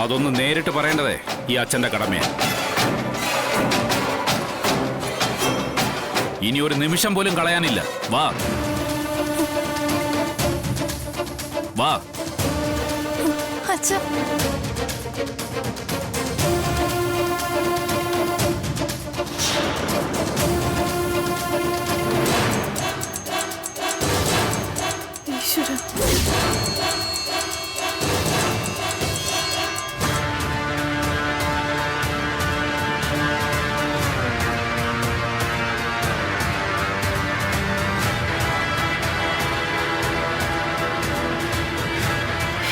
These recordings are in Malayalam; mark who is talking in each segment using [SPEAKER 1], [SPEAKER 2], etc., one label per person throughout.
[SPEAKER 1] അതൊന്ന് നേരിട്ട് പറയേണ്ടതേ ഈ അച്ഛന്റെ കടമയാണ്. ഇനി ഒരു നിമിഷം പോലും കളയാനില്ല. വാ വാ.
[SPEAKER 2] അച്ഛാ, ഈശ്വരാ.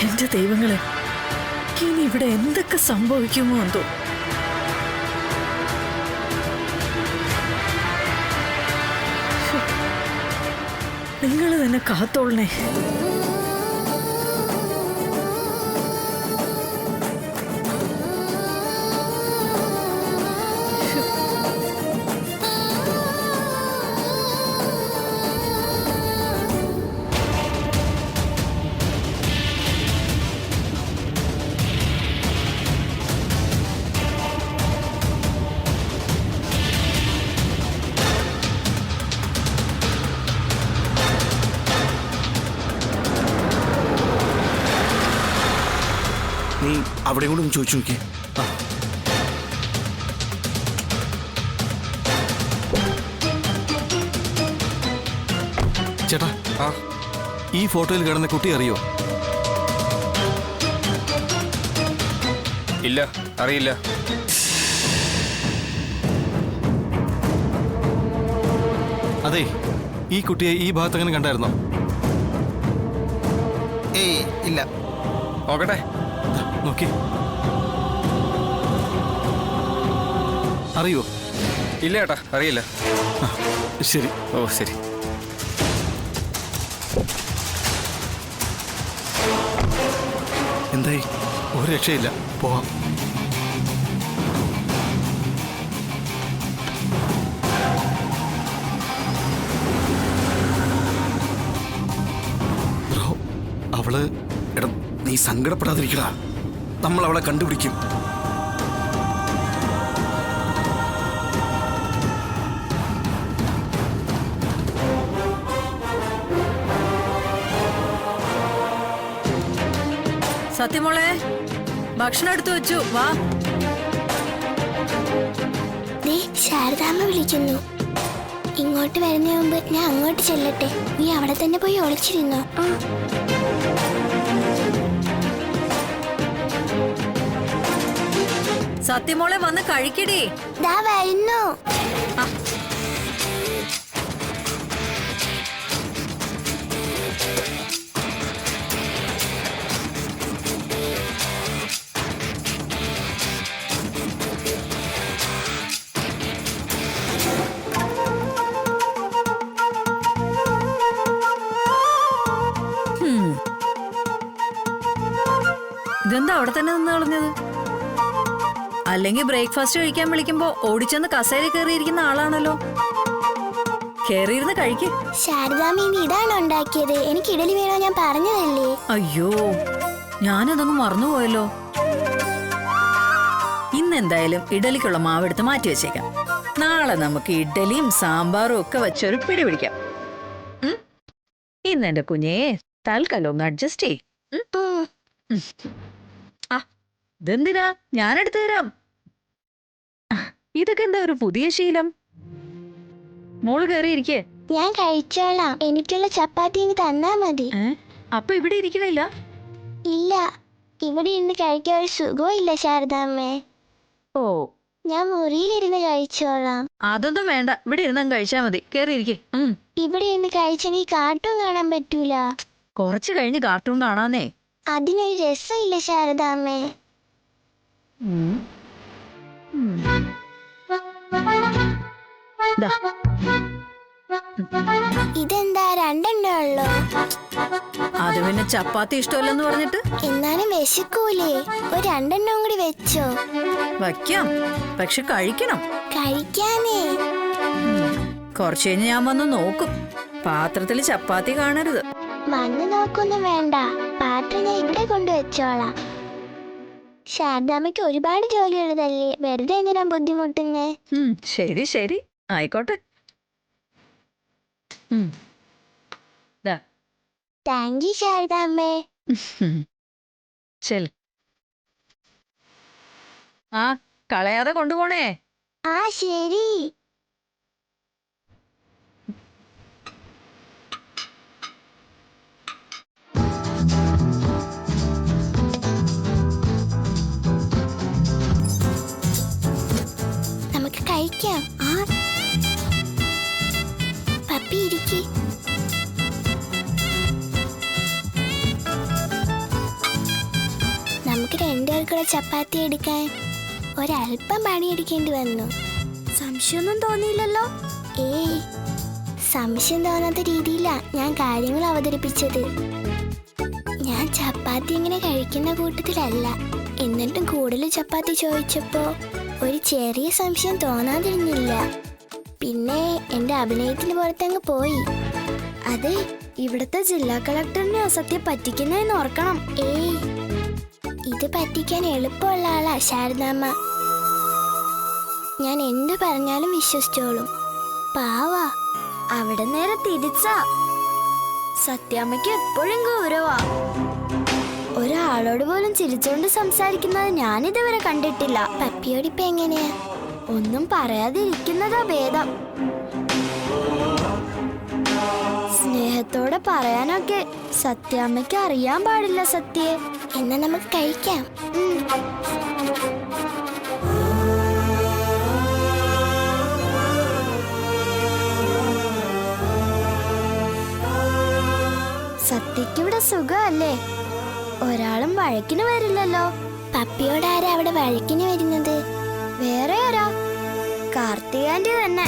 [SPEAKER 2] എന്റെ ദൈവങ്ങളെ, ഇനി ഇവിടെ എന്തൊക്കെ സംഭവിക്കുമോ എന്തോ. നിങ്ങൾ തന്നെ കാത്തോളണേ.
[SPEAKER 3] നീ അവിടെ കൂടെ ഒന്ന് ചോദിച്ചു നോക്കിയേ.
[SPEAKER 4] ചേട്ടാ, ഈ ഫോട്ടോയിൽ കിടന്ന കുട്ടി അറിയോ?
[SPEAKER 1] ഇല്ല, അറിയില്ല.
[SPEAKER 4] അതെ, ഈ കുട്ടിയെ ഈ ഭാഗത്ത് അങ്ങനെ കണ്ടായിരുന്നോ?
[SPEAKER 3] ഏയ് ഇല്ല.
[SPEAKER 1] നോക്കട്ടെ.
[SPEAKER 4] നോക്കി, അറിയോ?
[SPEAKER 1] ഇല്ല ഏട്ടാ, അറിയില്ല.
[SPEAKER 4] ശരി.
[SPEAKER 1] ഓ ശരി.
[SPEAKER 4] എന്തായി? ഒരു രക്ഷയില്ല. പോവാം.
[SPEAKER 3] അവള് എടാ, നീ സങ്കടപ്പെടാതിരിക്കടാ. നമ്മൾ അവളെ കണ്ടുപിടിക്കും.
[SPEAKER 2] സത്യമോളെ, ഭക്ഷണം എടുത്തു വെച്ചു. വാ.
[SPEAKER 5] ശാരദാമ്മ വിളിക്കുന്നു. ഇങ്ങോട്ട് വരുന്ന മുമ്പ് ഞാൻ അങ്ങോട്ട് ചെല്ലട്ടെ. നീ അവിടെ തന്നെ പോയി ഒളിച്ചിരുന്നോ?
[SPEAKER 2] സത്യമോളെ, വന്ന് കഴിക്കടി.
[SPEAKER 5] ദാ വരുന്നു.
[SPEAKER 2] ഇതെന്താ അവിടെ തന്നെ നിന്ന് കളഞ്ഞത്? അല്ലെങ്കിൽ ബ്രേക്ക്ഫാസ്റ്റ് കഴിക്കാൻ വിളിക്കുമ്പോ ഓടിച്ചെന്ന് കസേര കയറിയിരിക്കുന്ന ആളാണല്ലോ. കേറിയിരുന്ന് കഴിക്ക്.
[SPEAKER 5] ശാരദാമ്മ ഇനി ഇതാണ് ഉണ്ടാക്കിയത്. എനിക്ക് ഇഡലി വേണോ ഞാൻ പറഞ്ഞതല്ലേ?
[SPEAKER 2] അയ്യോ, ഞാനതൊന്നും മറന്നുപോയല്ലോ. ഇന്നെന്തായാലും ഇഡലിക്കുള്ള മാവെടുത്ത് മാറ്റി വെച്ചേക്കാം. നാളെ നമുക്ക് ഇഡലിയും സാമ്പാറും ഒക്കെ വെച്ചൊരു പിടി പിടിക്കാം. ഇന്ന് എന്റെ കുഞ്ഞേ തൽക്കാലം ഒന്ന് അഡ്ജസ്റ്റ് ചെയ്. ഇതെന്തിനാ? ഞാനെടുത്തു തരാം. ഇതൊക്കെ എന്താ ഒരു പുതിയ ശീലം? മോള് കയറിയിരിക്കേ.
[SPEAKER 5] ഞാൻ കഴിച്ചോളാം. എനിക്കുള്ള ചപ്പാത്തി ഇനി തന്നാ മതി.
[SPEAKER 2] അപ്പൊ ഇവിടെ ഇരിക്കണില്ല?
[SPEAKER 5] ഇല്ല, ഇവിടെ ഇരുന്ന് കഴിക്കാൻ ഒരു സുഖവും ഇല്ല ശാരദാമ്മേ.
[SPEAKER 2] ഓ,
[SPEAKER 5] ഞാൻ മുറിയിലിരുന്ന് കഴിച്ചോളാം.
[SPEAKER 2] അതൊന്നും വേണ്ട, ഇവിടെ ഇരുന്ന് കഴിച്ചാ മതി. കേറിയിരിക്കേ.
[SPEAKER 5] ഇവിടെ ഇരുന്ന് കഴിച്ചെങ്കിൽ കാർട്ടൂൺ കാണാൻ പറ്റൂല.
[SPEAKER 2] കുറച്ച് കഴിഞ്ഞ് കാർട്ടൂൺ കാണാന്നേ.
[SPEAKER 5] അതിനൊരു രസമില്ല ശാരദാമ്മേ. ഇതെന്താ രണ്ടെണ്ണേ ഉള്ളോ?
[SPEAKER 2] അത് പിന്നെ ചപ്പാത്തി ഇഷ്ടമല്ലെന്ന് പറഞ്ഞിട്ട്.
[SPEAKER 5] എന്നാലും വിശക്കൂലേ? ഒരു രണ്ടെണ്ണം കൂടി വെച്ചോ.
[SPEAKER 2] വയ്ക്കാം, പക്ഷെ കഴിക്കണം.
[SPEAKER 5] കഴിക്കാനേ.
[SPEAKER 2] കുറച്ച് കഴിഞ്ഞ് ഞാൻ വന്ന് നോക്കും. പാത്രത്തിൽ ചപ്പാത്തി കാണരുത്.
[SPEAKER 5] വന്ന് നോക്കൊന്നും വേണ്ട. പാത്രം ഞാൻ ഇവിടെ കൊണ്ടുവച്ചോളാം. ശാരദാമ്മയ്ക്ക് ഒരുപാട് ജോലിയുള്ളതല്ലേ, വെറുതെ എന്തിനാ ബുദ്ധിമുട്ടുന്നേ?
[SPEAKER 2] ശരി ശരി ആയിക്കോട്ടെ. ദാ.
[SPEAKER 5] താങ്ക് യു ശാരദാമ്മേ.
[SPEAKER 2] ചെൽ. ആ കളയാതെ കൊണ്ടുപോണേ.
[SPEAKER 5] ആ ശരി. നമുക്ക് കഴിക്കാം. പപ്പി ഇരിക്ക്. നമുക്ക് രണ്ടുപേർക്കുള്ള ചപ്പാത്തി എടുക്കാൻ ഒരല്പം പണിയെടുക്കേണ്ടി വന്നു. സംശയമൊന്നും തോന്നിയില്ലല്ലോ? ഏയ്, സംശയം തോന്നാത്ത രീതിയിലാ ഞാൻ കാര്യങ്ങൾ അവതരിപ്പിച്ചത്. ഞാൻ ചപ്പാത്തി ഇങ്ങനെ കഴിക്കുന്ന കൂട്ടത്തിലല്ല. എന്നിട്ടും കൂടുതൽ ചപ്പാത്തി ചോദിച്ചപ്പോ ഒരു ചെറിയ സംശയം തോന്നാതിരുന്നില്ല. പിന്നെ എന്റെ അഭിനയത്തിന് പുറത്തങ്ങ് പോയി. അതെ, ഇവിടുത്തെ ജില്ലാ കളക്ടറിനെ സത്യം പറ്റിക്കുന്നതെന്ന് ഓർക്കണം. ഏയ്, ഇത് പറ്റിക്കാൻ എളുപ്പമുള്ള ആളാ ശാരദാമ്മ. ഞാൻ എന്ത് പറഞ്ഞാലും വിശ്വസിച്ചോളും. പാവാ. അവിടെ നേരെ തിരിച്ചാ. സത്യാമ്മയ്ക്ക് എപ്പോഴും ഗൗരവാ. ഒരാളോട് പോലും ചിരിച്ചോണ്ട് സംസാരിക്കുന്നത് ഞാനിതുവരെ കണ്ടിട്ടില്ല. പപ്പിയോടിപ്പോ എങ്ങനെയാ? ഒന്നും പറയാതിരിക്കുന്നതാ ഭേദം. സ്നേഹത്തോടെ പറയാനൊക്കെ സത്യാമ്മയ്ക്ക് അറിയാൻ പാടില്ല സത്യേ. എന്നാ നമുക്ക് കഴിക്കാം. സത്യക്കിവിടെ സുഖമല്ലേ? ഒരാളും വഴക്കിന് വരില്ലല്ലോ. പപ്പിയോട് ആരാ അവിടെ വഴക്കിന് വരുന്നത്? വേറെ ആരാ? കാർത്തികാന്റെ തന്നെ.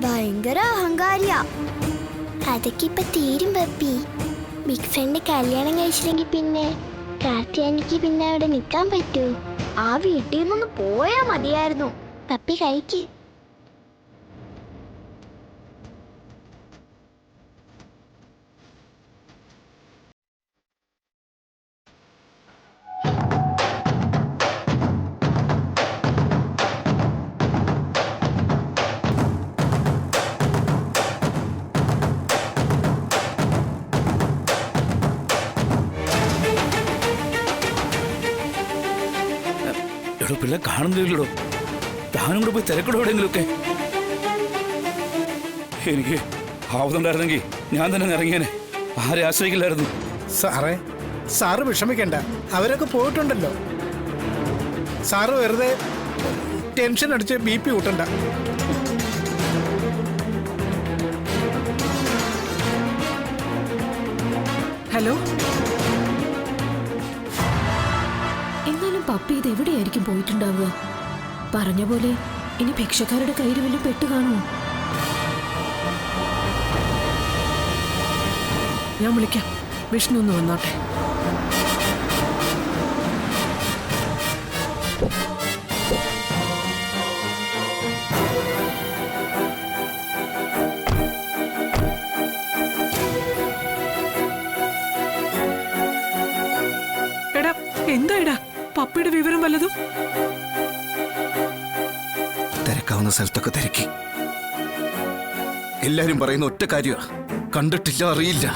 [SPEAKER 5] ഭയങ്കര അഹങ്കാരിയാ. അതൊക്കെ ഇപ്പൊ തീരും പപ്പി. ബിഗ് ഫ്രണ്ട് കല്യാണം കഴിച്ചില്ലെങ്കിൽ പിന്നെ കാർത്തിയാനിക്ക് പിന്നെ അവിടെ നിൽക്കാൻ പറ്റൂ? ആ വീട്ടിൽ നിന്നൊന്ന് പോയാ മതിയായിരുന്നു. പപ്പി കഴിക്ക്.
[SPEAKER 3] പിള്ളേ കാണുന്നില്ലല്ലോ. താനും കൂടെ പോയി തിരക്കിടോ എവിടെയെങ്കിലുമൊക്കെ. എനിക്ക് ആവുന്നുണ്ടായിരുന്നെങ്കിൽ ഞാൻ തന്നെ ഇറങ്ങിയേനെ. ആരെ ആശ്രയിക്കില്ലായിരുന്നു.
[SPEAKER 6] സാറ് വിഷമിക്കണ്ട, അവരൊക്കെ പോയിട്ടുണ്ടല്ലോ. സാറ് വെറുതെ ടെൻഷൻ അടിച്ച് BP കൂട്ടണ്ട.
[SPEAKER 7] ഹലോ, എന്നാലും പപ്പി ഇത് എവിടെയായിരിക്കും പോയിട്ടുണ്ടാവുക? പറഞ്ഞ പോലെ ഇനി ഭിക്ഷക്കാരുടെ കയ്യിൽ വല്ലതും പെട്ടു കാണുമോ? ഞാൻ വിളിക്കാം. വിഷ്ണു ഒന്ന് വന്നോട്ടെ. എടാ, എന്താ പപ്പിയുടെ വിവരം വല്ലതും?
[SPEAKER 3] തിരക്കാവുന്ന സ്ഥലത്തൊക്കെ തിരക്കി. എല്ലാരും പറയുന്ന ഒറ്റ കാര്യമാ, കണ്ടിട്ടില്ല, അറിയില്ല.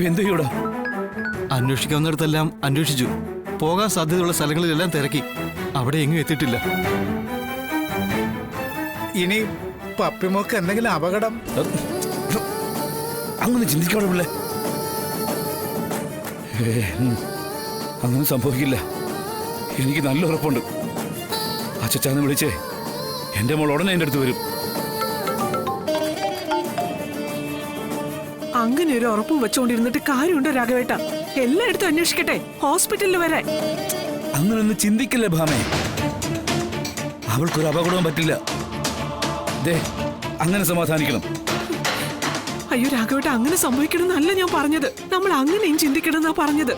[SPEAKER 3] എന്ത് ചെയ്യൂടാ?
[SPEAKER 4] അന്വേഷിക്കാവുന്നിടത്തെല്ലാം അന്വേഷിച്ചു. പോകാൻ സാധ്യതയുള്ള സ്ഥലങ്ങളിലെല്ലാം തിരക്കി. അവിടെ എങ്ങും എത്തിയിട്ടില്ല.
[SPEAKER 6] ഇനി പപ്പിമോക്ക് എന്തെങ്കിലും അപകടം?
[SPEAKER 3] അങ്ങനെ ചിന്തിക്കാവിടെ പിള്ളേ. അങ്ങനെ സംഭവിക്കില്ല. എനിക്ക് നല്ല ഉറപ്പുണ്ട്. അച്ഛച്ചാന്ന് വിളിച്ചേ എന്റെ മോൾ ഉടനെ എന്റെ അടുത്ത് വരും.
[SPEAKER 7] അങ്ങനെ ഒരു ഉറപ്പും വെച്ചുകൊണ്ടിരുന്നിട്ട് കാര്യമുണ്ടോ രാഘവേട്ട? എല്ലായിടത്തും അന്വേഷിക്കട്ടെ, ഹോസ്പിറ്റലിൽ വരെ.
[SPEAKER 3] അങ്ങനൊന്നും ചിന്തിക്കില്ല ഭാമേ. അവൾക്കൊരു അപകടവും പറ്റില്ല. അങ്ങനെ സമാധാനിക്കണം.
[SPEAKER 7] അയ്യോ രാഘവേട്ട, അങ്ങനെ സംഭവിക്കണമെന്നല്ല ഞാൻ പറഞ്ഞത്. നമ്മൾ അങ്ങനെയും ചിന്തിക്കണമെന്നാ പറഞ്ഞത്.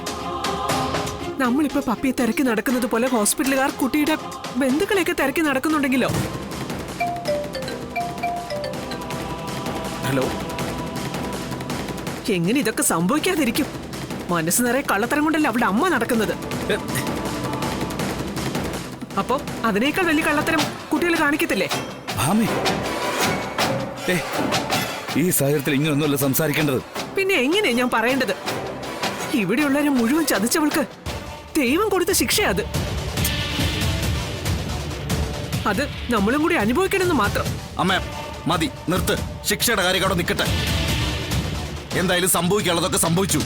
[SPEAKER 7] നമ്മളിപ്പോ പപ്പിയെ തിരക്കി നടക്കുന്നത് പോലെ ഹോസ്പിറ്റലുകാർ കുട്ടിയുടെ ബന്ധുക്കളെയൊക്കെ തിരക്കി നടക്കുന്നുണ്ടെങ്കിലോ?
[SPEAKER 3] ഹലോ,
[SPEAKER 7] എങ്ങനെ ഇതൊക്കെ സംഭവിക്കാതിരിക്കും? മനസ്സ് നിറയെ കള്ളത്തരം കൊണ്ടല്ല അവളുടെ അമ്മ നടക്കുന്നത്. അപ്പോ അതിനേക്കാൾ വലിയ കള്ളത്തരം കുട്ടികൾ കാണിക്കത്തില്ലേ?
[SPEAKER 3] ഭാമേ, ഈ സാഹചര്യത്തിൽ ഇങ്ങനൊന്നുമല്ല സംസാരിക്കേണ്ടത്.
[SPEAKER 7] പിന്നെ എങ്ങനെയാ ഞാൻ പറയേണ്ടത്? ഇവിടെയുള്ളവരെ മുഴുവൻ ചതിച്ചവൾക്ക് ദൈവം കൊടുത്ത ശിക്ഷയാ അത്. അത് നമ്മളും കൂടി അനുഭവിക്കണമെന്ന് മാത്രം.
[SPEAKER 4] അമ്മ മതി, നിർത്ത്. ശിക്ഷയുടെ കാര്യം അവിടെ നിൽക്കട്ടെ. എന്തായാലും സംഭവിക്കാനുള്ളതൊക്കെ സംഭവിച്ചു.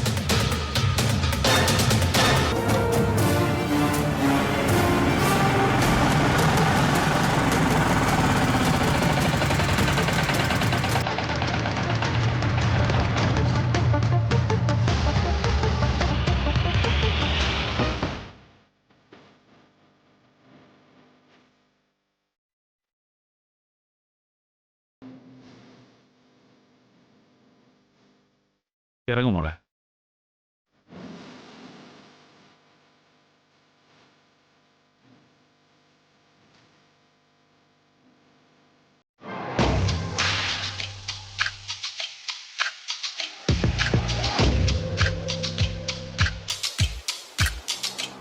[SPEAKER 3] ഇറങ്ങും മോളെ.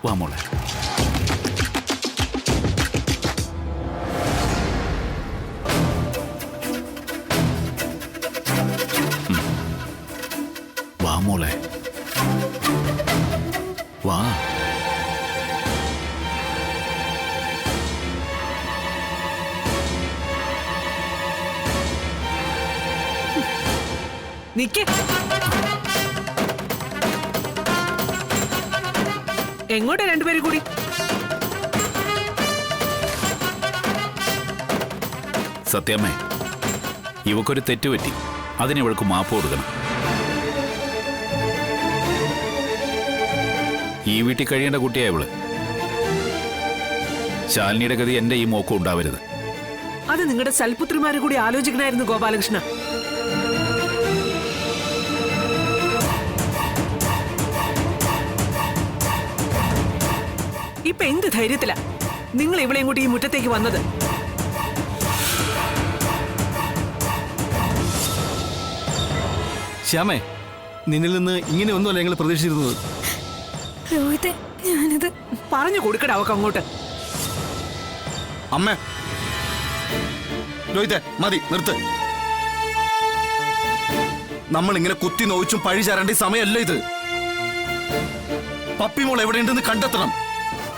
[SPEAKER 3] വാ മോളെ. വാ മോളെ, വാ.
[SPEAKER 7] നിക്ക്. എങ്ങോട്ടാ രണ്ടുപേരും കൂടി?
[SPEAKER 3] സത്യമേ, ഇവക്കൊരു തെറ്റുപറ്റി. അതിന് ഇവൾക്ക് മാപ്പ് കൊടുക്കണം. ഈ വീട്ടിൽ കഴിയേണ്ട കുട്ടിയാ ഇവള്. ശാലിനിയുടെ ഗതി എന്റെ ഈ മോക്കം ഉണ്ടാവരുത്.
[SPEAKER 7] അത് നിങ്ങളുടെ സൽപുത്രിമാരെ കൂടി ആലോചിക്കണമായിരുന്നു ഗോപാലകൃഷ്ണ. ഇപ്പൊ എന്ത് ധൈര്യത്തിലാ നിങ്ങൾ ഇവളെയും കൂടി ഈ മുറ്റത്തേക്ക് വന്നത്?
[SPEAKER 4] ശ്യാമേ, നിന്നിൽ നിന്ന് ഇങ്ങനെ ഒന്നുമല്ല ഞങ്ങൾ പ്രതീക്ഷിച്ചിരുന്നത്.
[SPEAKER 2] രോഹിത്തെ, ഞാനത്
[SPEAKER 7] പറഞ്ഞു കൊടുക്കട അവക്ക് അങ്ങോട്ട്.
[SPEAKER 4] അമ്മ രോഹിത്തെ, മതി, നിർത്ത്. നമ്മൾ ഇങ്ങനെ കുത്തി നോവിച്ചും പഴി ചാരേണ്ട സമയമല്ല ഇത്. പപ്പിമോൾ എവിടെയുണ്ടെന്ന് കണ്ടെത്തണം.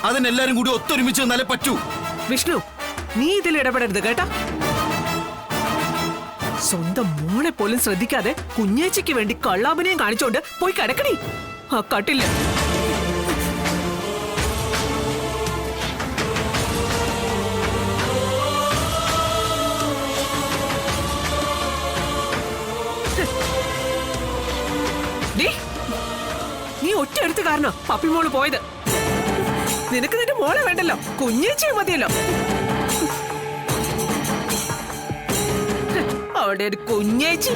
[SPEAKER 4] അതിനെല്ലാരും കൂടി ഒത്തൊരുമിച്ച് നിന്നാലേ പറ്റൂ.
[SPEAKER 7] വിഷ്ണു, നീ ഇതിൽ ഇടപെടരുത് കേട്ടാ. സ്വന്തം മോളെ പോലും ശ്രദ്ധിക്കാതെ കുഞ്ഞേച്ചിക്ക് വേണ്ടി കള്ളാഭിനയം കാണിച്ചോണ്ട് പോയി കിടക്കണി ആ കട്ടില്ല. നീ ഒറ്റ എടുത്ത് കാരണം പപ്പിമോള് പോയത്. നിനക്ക് നിന്റെ മോളെ വേണ്ടല്ലോ, കുഞ്ഞേച്ചിയും മതിയല്ലോ. അവിടെ ഒരു കുഞ്ഞേച്ചി.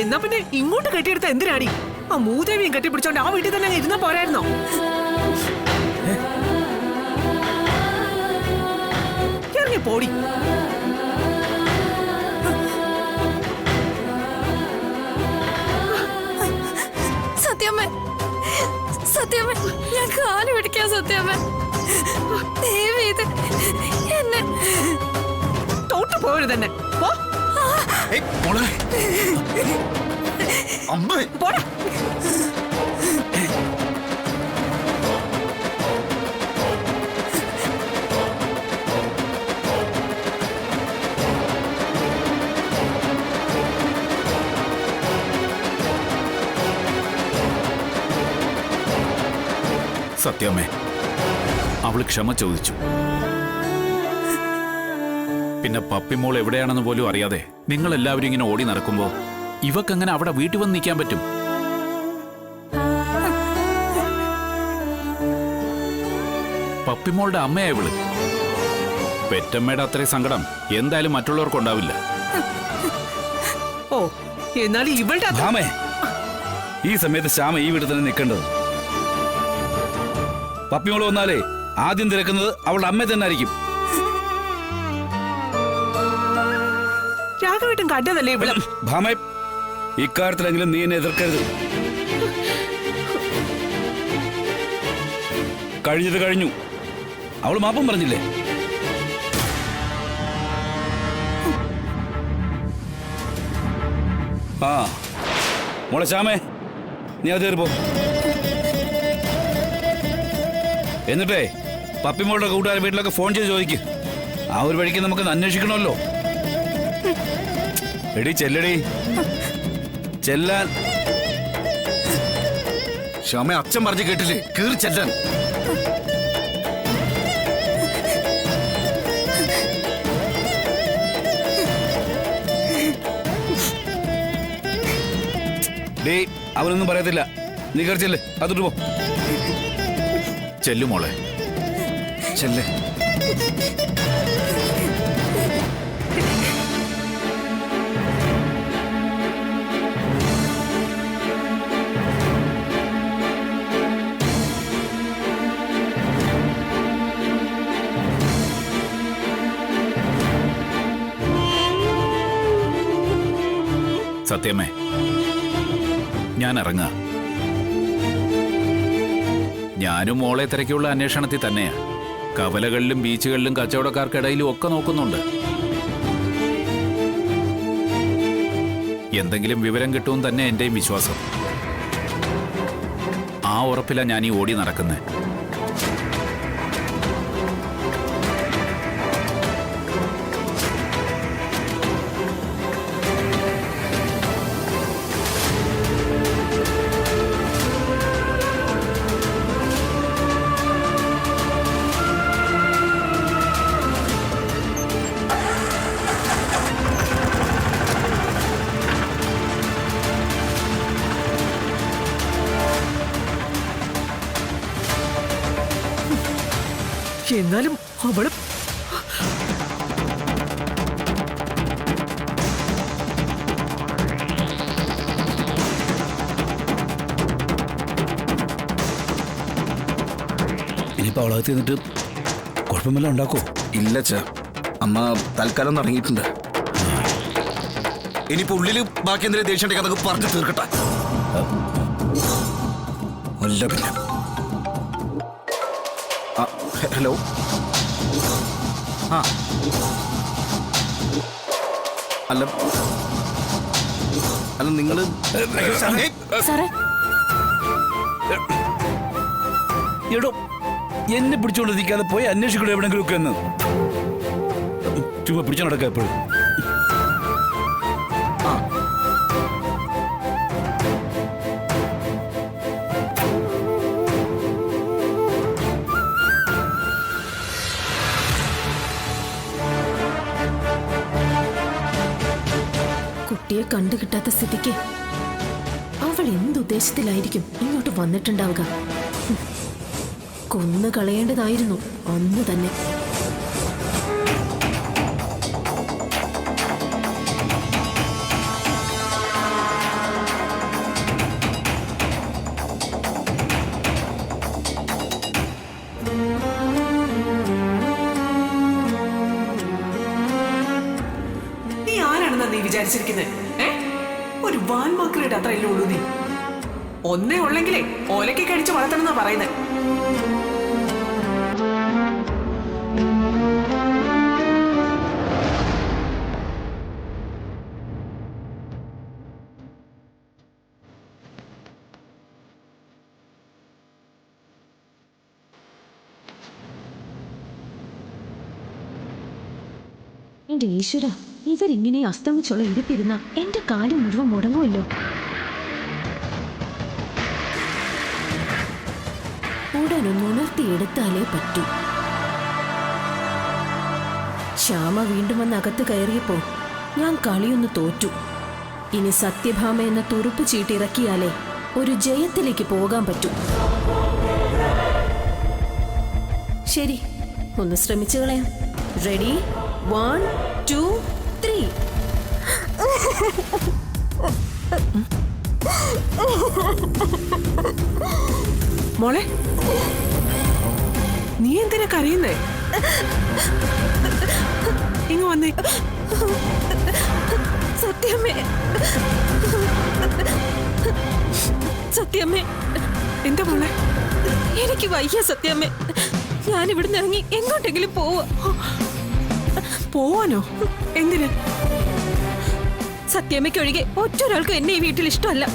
[SPEAKER 7] എന്നാ പിന്നെ ഇങ്ങോട്ട് കെട്ടിയെടുത്ത എന്തിനാടി? ആ മൂദേവിയും കെട്ടിപ്പിടിച്ചോണ്ട് ആ വീട്ടിൽ തന്നെ ഇരുന്നാ പോരായിരുന്നോ? ഇറങ്ങി പോടി.
[SPEAKER 2] സത്യമേ, സത്യമേ, ഞാൻ കാല് പിടിക്കാം. സത്യമേ, ദേവീത് എന്നെ
[SPEAKER 7] തോട്ടു പോയത് തന്നെ. പോടാ.
[SPEAKER 3] സത്യമേ, അവള് ക്ഷമ ചോദിച്ചു. പിന്നെ പപ്പിമോൾ എവിടെയാണെന്ന് പോലും അറിയാതെ നിങ്ങൾ എല്ലാവരും ഇങ്ങനെ ഓടി നടക്കുമ്പോ ഇവക്കങ്ങനെ അവിടെ വീട്ടിൽ വന്ന് നിൽക്കാൻ പറ്റും? പപ്പിമോളുടെ അമ്മയാ ഇവള്. പെറ്റമ്മയുടെ അത്രയും സങ്കടം എന്തായാലും മറ്റുള്ളവർക്കുണ്ടാവില്ല.
[SPEAKER 7] ഓ, എന്നാലും ഇവളുടെ
[SPEAKER 3] ഭാമേ, ഈ സമയത്ത് ശ്യാമ ഈ വീട്ടിൽ തന്നെ നിൽക്കേണ്ടത്. പപ്പിമോള് വന്നാലേ ആദ്യം തിരക്കുന്നത് അവളുടെ അമ്മ തന്നെ ആയിരിക്കും.
[SPEAKER 7] രാഘവേട്ടൻ കണ്ടതല്ലേ ഇവിടെ?
[SPEAKER 3] ഭാമേ, ഇക്കാര്യത്തിലെങ്കിലും നീ എന്നെ എതിർക്കരുത്. കഴിഞ്ഞത് കഴിഞ്ഞു. അവൾ മാപ്പം പറഞ്ഞില്ലേ? ആ മോളെ ശ്യാമേ, നീ അത് കയറിപ്പോ. എന്നിട്ടേ പപ്പിമോളുടെ കൂട്ടുകാരെ വീട്ടിലൊക്കെ ഫോൺ ചെയ്ത് ചോദിക്ക്. ആ ഒരു വഴിക്ക് നമുക്കൊന്ന് അന്വേഷിക്കണമല്ലോ. എടി ചെല്ലടി, ചെല്ലാൻ.
[SPEAKER 4] ശ്യാമ അച്ഛൻ പറഞ്ഞു കേട്ടില്ലേ, കീറി ചെല്ലാൻ.
[SPEAKER 3] ഡേ അവനൊന്നും പറയത്തില്ല. നീ കയറി ചെല്ല്, അതിട്ട് പോ.
[SPEAKER 4] ചെല്ലു മോളെ, ചെല്ലേ.
[SPEAKER 8] സത്യമേ, ഞാൻ ഇറങ്ങാ. ഞാനും മോളെ തിരക്കിയുള്ള അന്വേഷണത്തിൽ തന്നെയാ. കവലകളിലും ബീച്ചുകളിലും കച്ചവടക്കാർക്കിടയിലും ഒക്കെ നോക്കുന്നുണ്ട്. എന്തെങ്കിലും വിവരം കിട്ടുമെന്ന് തന്നെ എന്റെയും വിശ്വാസം. ആ ഉറപ്പിലാ ഞാൻ ഈ ഓടി നടക്കുന്നത്.
[SPEAKER 7] എന്നാലും അവള്
[SPEAKER 3] ഇനിയിപ്പോ അവളകത്ത് ചെന്നിട്ട് കുഴപ്പമില്ല ഉണ്ടാക്കോ?
[SPEAKER 4] ഇല്ല ചേ, അമ്മ തൽക്കാലം തുടങ്ങിയിട്ടുണ്ട്. ഇനിയിപ്പോ ഉള്ളില് ബാക്കി എന്തെങ്കിലും ദേഷ്യം ഉണ്ടെങ്കിൽ അതൊക്കെ പറഞ്ഞു തീർക്കട്ടെ. അല്ല പിന്നെ ഹലോ. ആ അല്ല അല്ല നിങ്ങള്
[SPEAKER 2] സാറേ,
[SPEAKER 3] എടോ എന്നെ പിടിച്ചോണ്ട് നിൽക്കാതെ പോയി അന്വേഷിക്കണോ എവിടെങ്കിലും ഒക്കെ എന്ന്. ചുമ്മാ പിടിച്ചു നടക്കാം എപ്പോഴും.
[SPEAKER 9] കുട്ടിയെ കണ്ടു കിട്ടാത്ത സ്ഥിതിക്ക് അവൾ എന്തുദ്ദേശത്തിലായിരിക്കും ഇങ്ങോട്ട് വന്നിട്ടുണ്ടാവുക? കൊന്നു കളയേണ്ടതായിരുന്നു അന്ന് തന്നെ.
[SPEAKER 7] നീ ആരാണെന്നാ നീ വിചാരിച്ചിരിക്കുന്നത്? ഒരു വാൻമാക്രിയുടെ അത്രയല്ലേ ഉള്ളൂ നീ. ഒന്നേ ഉള്ളെങ്കിലേ ഓലയ്ക്ക് കഴിച്ച് വളർത്തണമെന്നാ പറയുന്നത്.
[SPEAKER 9] എന്റെ ഈശ്വര, ഇവരിങ്ങനെ അസ്തമിച്ചുള്ള ഇരിപ്പിരുന്ന എന്റെ കാല് മുഴുവൻ മുടങ്ങുമല്ലോ. ഉടനൊന്ന് ഉണർത്തിയെടുത്താലേ പറ്റൂ. ശ്യാമ വീണ്ടും വന്ന് അകത്ത് കയറിയപ്പോ ഞാൻ കളിയൊന്ന് തോറ്റു. ഇനി സത്യഭാമ എന്ന തുറുപ്പ് ചീട്ടിറക്കിയാലേ ഒരു ജയത്തിലേക്ക് പോകാൻ പറ്റൂ. ശരി, ഒന്ന് ശ്രമിച്ചു കളയാം. റെഡി, 1, 2, 3.
[SPEAKER 7] മോളെ, നീ എന്തിനാ കരയുന്നേ? ഇങ്ങ് വന്നേ.
[SPEAKER 2] സത്യമേ,
[SPEAKER 9] സത്യമ്മേ.
[SPEAKER 7] എന്താ മോളെ?
[SPEAKER 9] എനിക്ക് വയ്യ സത്യമ്മേ. ഞാൻ ഇവിടുന്ന് ഇറങ്ങി എങ്ങോട്ടെങ്കിലും പോവാ.
[SPEAKER 7] പോവാനോ? എന്തിന്?
[SPEAKER 9] സത്യമ്മയ്ക്കൊഴികെ ഒറ്റൊരാൾക്കും എന്നെ ഈ വീട്ടിൽ ഇഷ്ടമല്ല.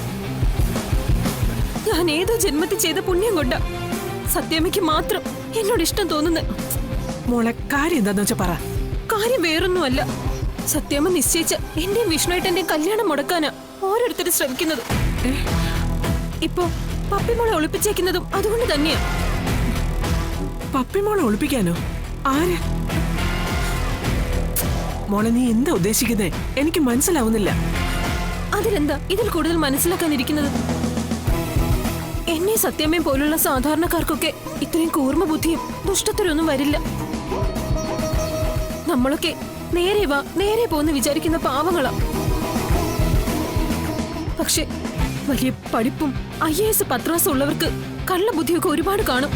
[SPEAKER 9] ഞാൻ ഏതോ ജന്മത്തിൽ ചെയ്ത പുണ്യം കൊണ്ടാ സത്യമ്മയ്ക്ക് മാത്രം എന്നോട് ഇഷ്ടം തോന്നുന്നത്.
[SPEAKER 7] മോളെ കാര്യം എന്താന്ന് വെച്ചാ പറ.
[SPEAKER 9] കാര്യം വേറൊന്നുമല്ല. സത്യമ്മ നിശ്ചയിച്ച എന്റെയും വിഷ്ണുവേട്ടന്റെയും കല്യാണം മുടക്കാനാ ഓരോരുത്തരും ശ്രമിക്കുന്നത്. ഇപ്പോ പപ്പിമോളെ ഒളിപ്പിച്ചേക്കുന്നതും അതുകൊണ്ട് തന്നെയാ.
[SPEAKER 7] പപ്പിമോളെ ഒളിപ്പിക്കാനോ? ആര്? മോളെ നീ എന്താ ഉദ്ദേശിക്കുന്നേ? എനിക്ക് മനസ്സിലാവുന്നില്ല.
[SPEAKER 9] അതിലെന്താ ഇതിൽ കൂടുതൽ മനസ്സിലാക്കാനിരിക്കുന്നത്? എന്നെ സത്യമ്മയും പോലുള്ള സാധാരണക്കാർക്കൊക്കെ ഇത്രയും കൂർമ്മ ബുദ്ധിയും ദുഷ്ടത്തരൊന്നും വരില്ല. നമ്മളൊക്കെ നേരെ വാ നേരെ പോന്ന് വിചാരിക്കുന്ന പാവങ്ങളാ. പക്ഷെ വലിയ പഠിപ്പും IAS പത്രാസും ഉള്ളവർക്ക് കള്ളബുദ്ധിയൊക്കെ ഒരുപാട് കാണും.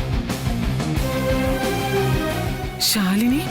[SPEAKER 7] ശാലിനി